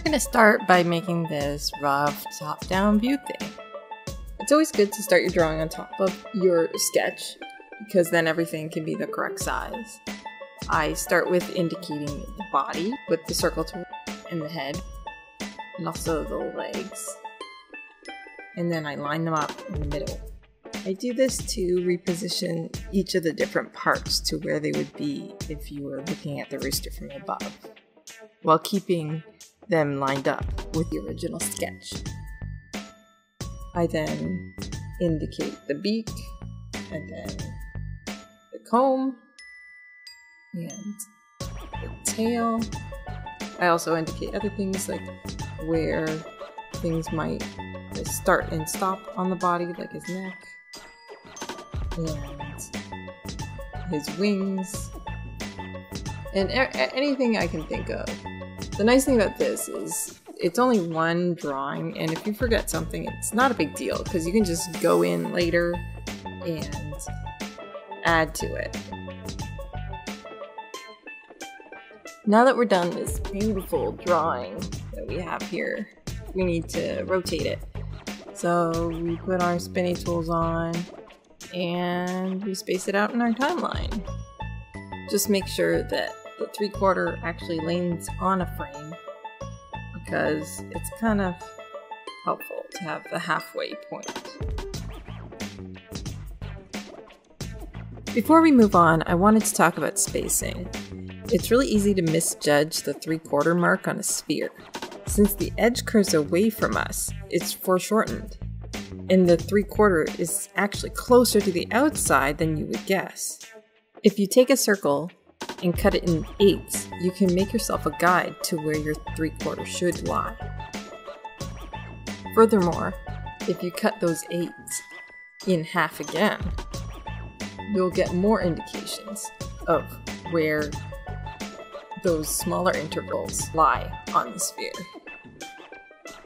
going to start by making this rough top-down view thing. It's always good to start your drawing on top of your sketch because then everything can be the correct size. I start with indicating the body with the circle tool and the head and also the legs. And then I line them up in the middle. I do this to reposition each of the different parts to where they would be if you were looking at the rooster from above, while keeping them lined up with the original sketch. I then indicate the beak, and then the comb, and the tail. I also indicate other things like where things might start and stop on the body, like his neck, and his wings, and anything I can think of. The nice thing about this is it's only one drawing, and if you forget something, it's not a big deal because you can just go in later and add to it. Now that we're done this beautiful drawing that we have here, we need to rotate it. So we put our spinny tools on and we space it out in our timeline. Just make sure that the 3/4 actually lands on a frame because it's kind of helpful to have the halfway point. Before we move on, I wanted to talk about spacing. It's really easy to misjudge the 3/4 mark on a sphere. Since the edge curves away from us, it's foreshortened, and the 3/4 is actually closer to the outside than you would guess. If you take a circle and cut it in 8ths, you can make yourself a guide to where your 3/4 should lie. Furthermore, if you cut those 8ths in half again, you'll get more indications of where those smaller intervals lie on the sphere.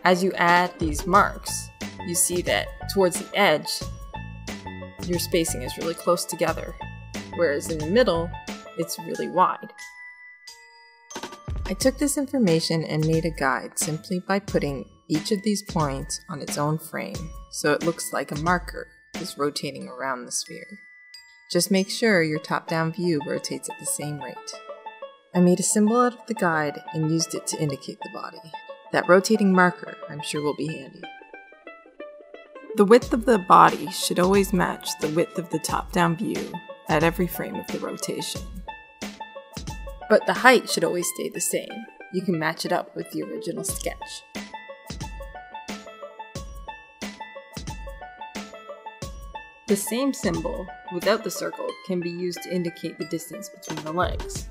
As you add these marks, you see that towards the edge, your spacing is really close together, whereas in the middle, it's really wide. I took this information and made a guide simply by putting each of these points on its own frame, so it looks like a marker is rotating around the sphere. Just make sure your top-down view rotates at the same rate. I made a symbol out of the guide and used it to indicate the body. That rotating marker, I'm sure, will be handy. The width of the body should always match the width of the top-down view at every frame of the rotation. But the height should always stay the same. You can match it up with the original sketch. The same symbol, without the circle, can be used to indicate the distance between the legs.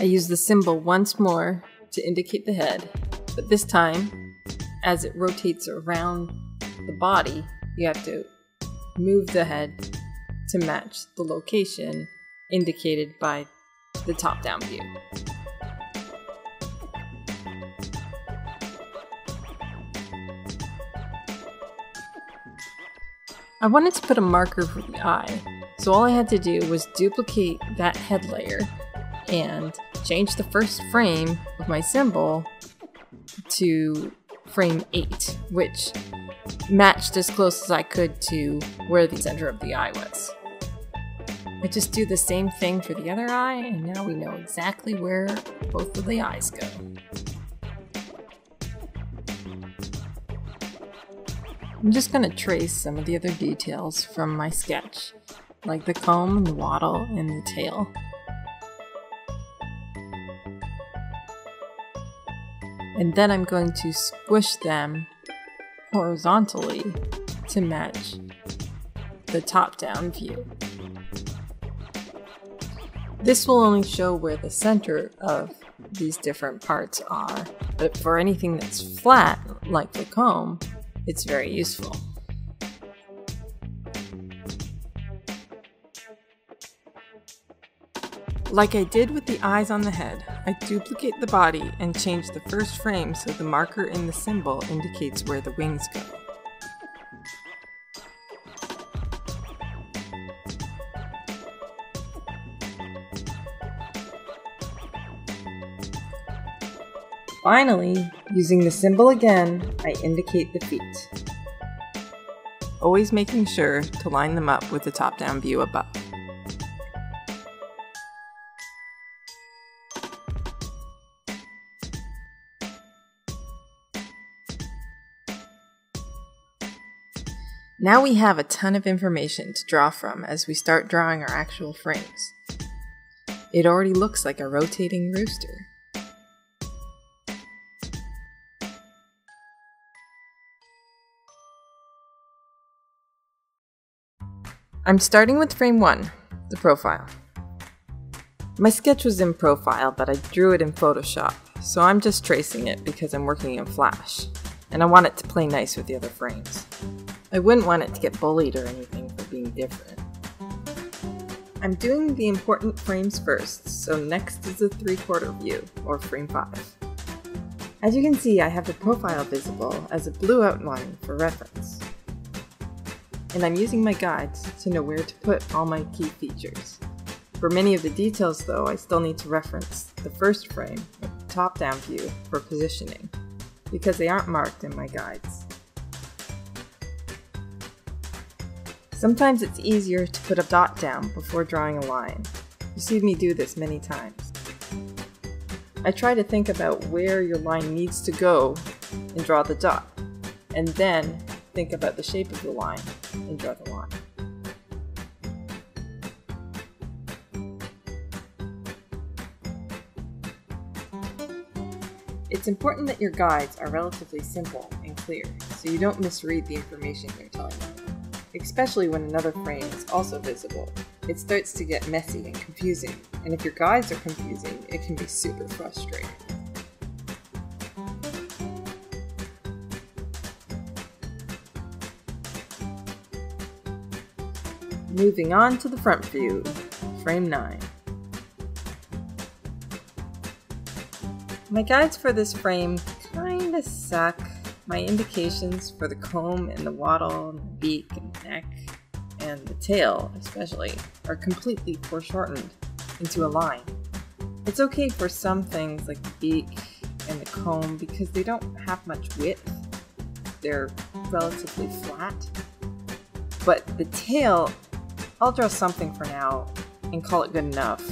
I use the symbol once more to indicate the head, but this time, as it rotates around the body, you have to move the head to match the location indicated by the top-down view. I wanted to put a marker for the eye, so all I had to do was duplicate that head layer and change the first frame of my symbol to frame 8, which matched as close as I could to where the center of the eye was. I just do the same thing for the other eye, and now we know exactly where both of the eyes go. I'm just going to trace some of the other details from my sketch, like the comb, the wattle, and the tail. And then I'm going to squish them horizontally to match the top-down view. This will only show where the center of these different parts are, but for anything that's flat, like the comb, it's very useful. Like I did with the eyes on the head, I duplicate the body and change the first frame so the marker in the symbol indicates where the wings go. Finally, using the symbol again, I indicate the feet. Always making sure to line them up with the top-down view above. Now we have a ton of information to draw from as we start drawing our actual frames. It already looks like a rotating rooster. I'm starting with frame 1, the profile. My sketch was in profile, but I drew it in Photoshop, so I'm just tracing it because I'm working in Flash, and I want it to play nice with the other frames. I wouldn't want it to get bullied or anything for being different. I'm doing the important frames first, so next is the 3/4 view, or frame 5. As you can see, I have the profile visible as a blue outline for reference. And I'm using my guides to know where to put all my key features. For many of the details though, I still need to reference the first frame with the top-down view for positioning, because they aren't marked in my guides. Sometimes it's easier to put a dot down before drawing a line. You see me do this many times. I try to think about where your line needs to go and draw the dot, and then think about the shape of the line and draw the line. It's important that your guides are relatively simple and clear, so you don't misread the information they're telling you. Especially when another frame is also visible. It starts to get messy and confusing, and if your guides are confusing, it can be super frustrating. Moving on to the front view, frame 9. My guides for this frame kinda suck. My indications for the comb and the wattle and the beak and the neck and the tail especially are completely foreshortened into a line. It's okay for some things like the beak and the comb because they don't have much width. They're relatively flat. But the tail, I'll draw something for now and call it good enough.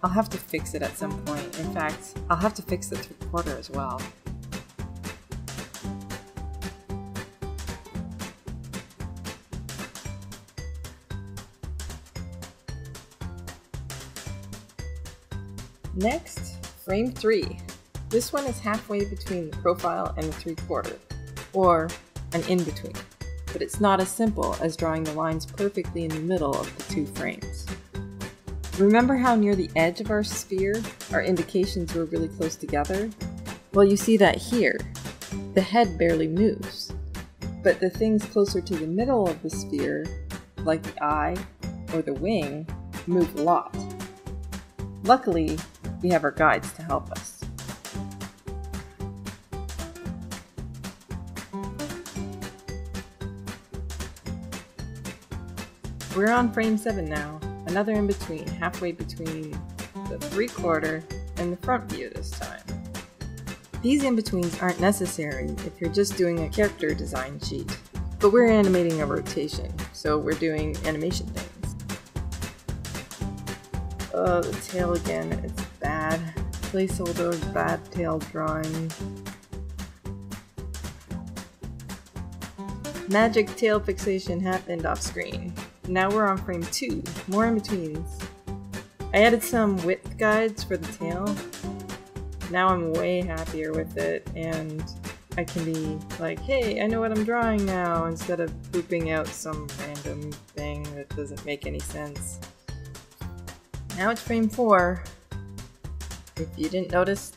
I'll have to fix it at some point. In fact, I'll have to fix the 3/4 as well. Next, frame 3. This one is halfway between the profile and the 3/4, or an in-between, but it's not as simple as drawing the lines perfectly in the middle of the two frames. Remember how near the edge of our sphere, our indications were really close together? Well, you see that here. The head barely moves, but the things closer to the middle of the sphere, like the eye or the wing, move a lot. Luckily, we have our guides to help us. We're on frame 7 now, another in between, halfway between the 3/4 and the front view this time. These in-betweens aren't necessary if you're just doing a character design sheet, but we're animating a rotation, so we're doing animation things. Oh, the tail again, it's bad. Placeholder, bad tail drawing. Magic tail fixation happened off screen. Now we're on frame 2, more in-betweens. I added some width guides for the tail. Now I'm way happier with it, and I can be like, hey, I know what I'm drawing now, instead of pooping out some random thing that doesn't make any sense. Now it's frame 4. If you didn't notice,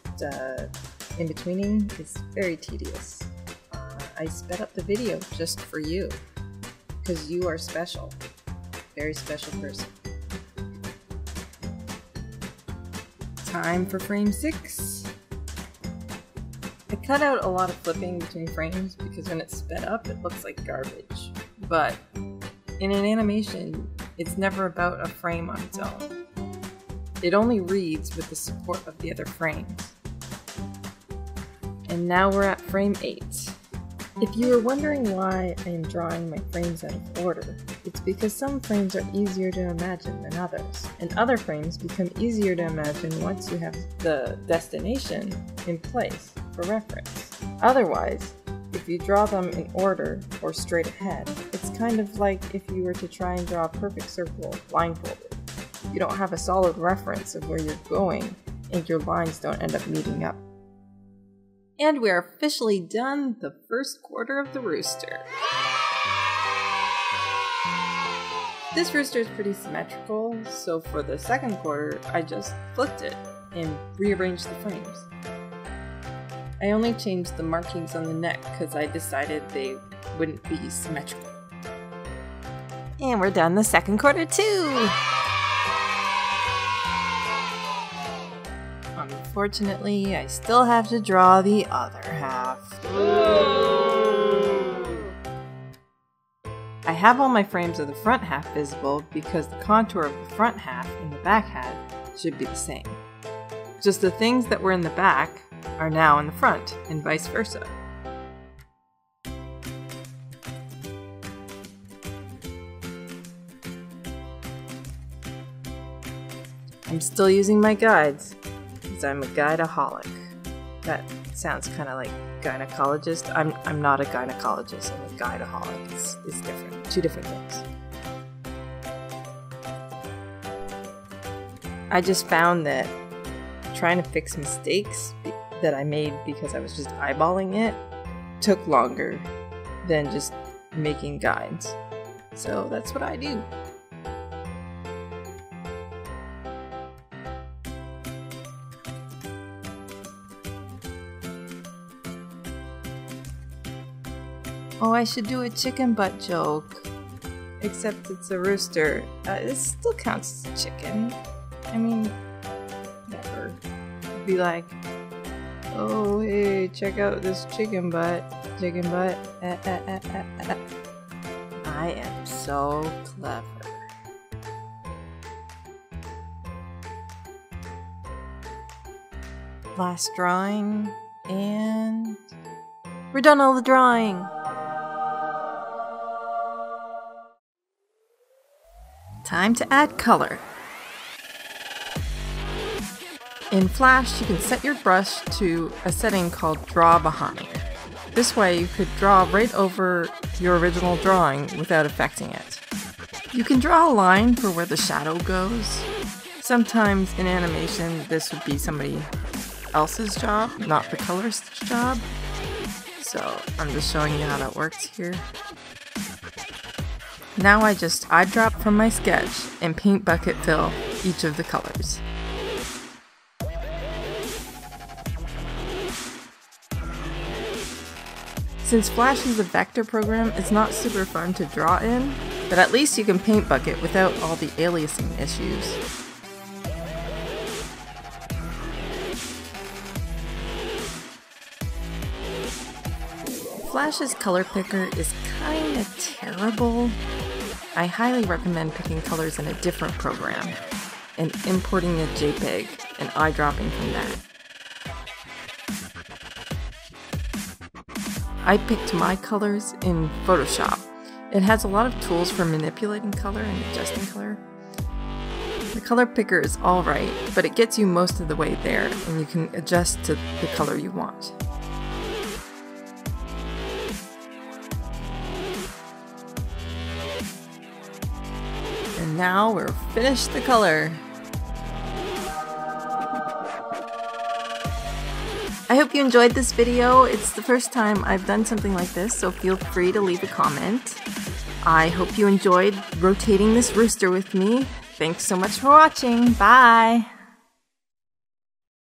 in-betweening is very tedious. I sped up the video just for you, because you are special. Very special person. Time for frame 6. I cut out a lot of flipping between frames because when it's sped up it looks like garbage. But in an animation, it's never about a frame on its own. It only reads with the support of the other frames. And now we're at frame 8. If you were wondering why I am drawing my frames out of order, it's because some frames are easier to imagine than others, and other frames become easier to imagine once you have the destination in place for reference. Otherwise, if you draw them in order or straight ahead, it's kind of like if you were to try and draw a perfect circle blindfolded. You don't have a solid reference of where you're going, and your lines don't end up meeting up. And we are officially done the first quarter of the rooster. This rooster is pretty symmetrical, so for the second quarter, I just flipped it and rearranged the frames. I only changed the markings on the neck because I decided they wouldn't be symmetrical. And we're done the second quarter too! Unfortunately, I still have to draw the other half. I have all my frames of the front half visible because the contour of the front half and the back half should be the same. Just the things that were in the back are now in the front, and vice versa. I'm still using my guides, because I'm a guideaholic. That sounds kind of like gynecologist. I'm not a gynecologist, I'm a guideaholic. It's different. Two different things. I just found that trying to fix mistakes that I made because I was just eyeballing it took longer than just making guides. So that's what I do. Oh, I should do a chicken butt joke. Except it's a rooster. It still counts as chicken. I mean, never. It'd be like, oh, hey, check out this chicken butt. Chicken butt. I am so clever. Last drawing, and we're done all the drawing. Time to add color. In Flash, you can set your brush to a setting called Draw Behind. This way, you could draw right over your original drawing without affecting it. You can draw a line for where the shadow goes. Sometimes in animation, this would be somebody else's job, not the colorist's job. So I'm just showing you how that works here. Now I just eyedrop from my sketch and paint bucket fill each of the colors. Since Flash is a vector program, it's not super fun to draw in, but at least you can paint bucket without all the aliasing issues. Flash's color picker is kinda terrible. I highly recommend picking colors in a different program and importing a JPEG and eyedropping from that. I picked my colors in Photoshop. It has a lot of tools for manipulating color and adjusting color. The color picker is alright, but it gets you most of the way there and you can adjust to the color you want. And now we're finished the color. I hope you enjoyed this video. It's the first time I've done something like this, so feel free to leave a comment. I hope you enjoyed rotating this rooster with me. Thanks so much for watching. Bye!